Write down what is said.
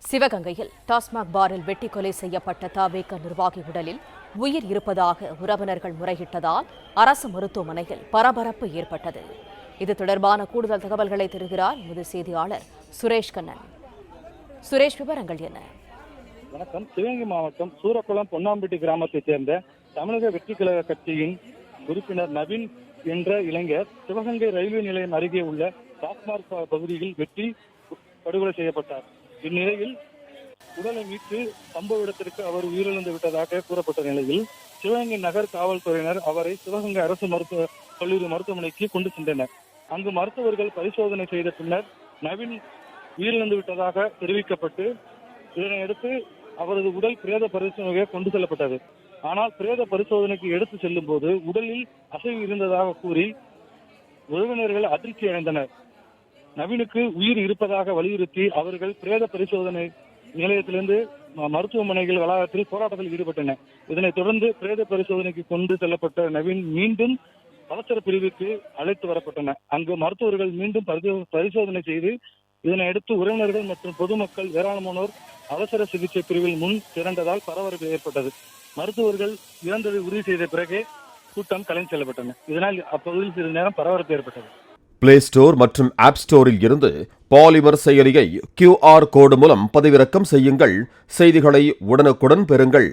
சிவகங்கையில் டாஸ்மாக் பாரில் வெட்டி கொலை செய்யப்பட்ட தவேக நிர்வாகி உடலில் உயிர் இருப்பதாக உறவினர்கள் முறையிட்டதால் அரசு மருத்துவமனையில் பரபரப்பு ஏற்பட்டது. இது தொடர்பான கூடுதல் தகவல்களை தருகிறார் எமது செய்தியாளர் சுரேஷ் கண்ணன். சுரேஷ், விவரங்கள் என்ன? வணக்கம். சிவகங்கை மாவட்டம் சூரக்குளம் பொன்னாம்பட்டி கிராமத்தைச் சேர்ந்த தமிழக வெற்றி கழக கட்சியின் உறுப்பினர் நவீன் என்ற இளைஞர் சிவகங்கை ரயில்வே நிலையம் அருகே உள்ள டாஸ்மாக் பகுதியில் வெட்டி படுகொலை செய்யப்பட்டார். இந்நிலையில் உடலை மீட்டு சம்பவ இடத்திற்கு அவர் உயிரிழந்து விட்டதாக கூறப்பட்ட நிலையில் சிவகங்கை நகர் காவல்துறையினர் அவரை சிவகங்கை அரசு கல்லூரி மருத்துவமனைக்கு கொண்டு சென்றனர். அங்கு மருத்துவர்கள் பரிசோதனை செய்த பின்னர் நவீன் உயிரிழந்து விட்டதாக தெரிவிக்கப்பட்டு இதனையடுத்து அவரது உடல் பிரேத பரிசோதனைக்கு கொண்டு செல்லப்பட்டது. ஆனால் பிரேத பரிசோதனைக்கு எடுத்து செல்லும் போது உடலில் அசைவு இருந்ததாக கூறி உறவினர்கள் அதிர்ச்சி அடைந்தனர். நவீனுக்கு உயிர் இருப்பதாக வலியுறுத்தி அவர்கள் பிரேத பரிசோதனை நிலையத்திலிருந்து மருத்துவமனைகள் வளாகத்தில் போராட்டத்தில் ஈடுபட்டனர். இதனைத் தொடர்ந்து பிரேத பரிசோதனைக்கு கொண்டு செல்லப்பட்ட நவீன் மீண்டும் அவசர பிரிவுக்கு அழைத்து வரப்பட்டனர். அங்கு மருத்துவர்கள் மீண்டும் பரிசோதனை செய்து இதனையடுத்து உறவினர்கள் மற்றும் பொதுமக்கள் ஏராளமானோர் அவசர சிகிச்சை பிரிவில் முன் திரண்டதால் பரபரப்பு ஏற்பட்டது. மருத்துவர்கள் இறந்ததை உறுதி செய்த பிறகே கூட்டம் கலைந்து செல்லப்பட்டன. இதனால் அப்பகுதியில் சிறிது நேரம் பரபரப்பு ஏற்பட்டது. பிளே ஸ்டோர் மற்றும் ஆப் ஸ்டோரில் இருந்து பாலிமர் செயலியை QR கோடு மூலம் பதிவிறக்கம் செய்யுங்கள். செய்திகளை உடனுக்குடன் பெறுங்கள்.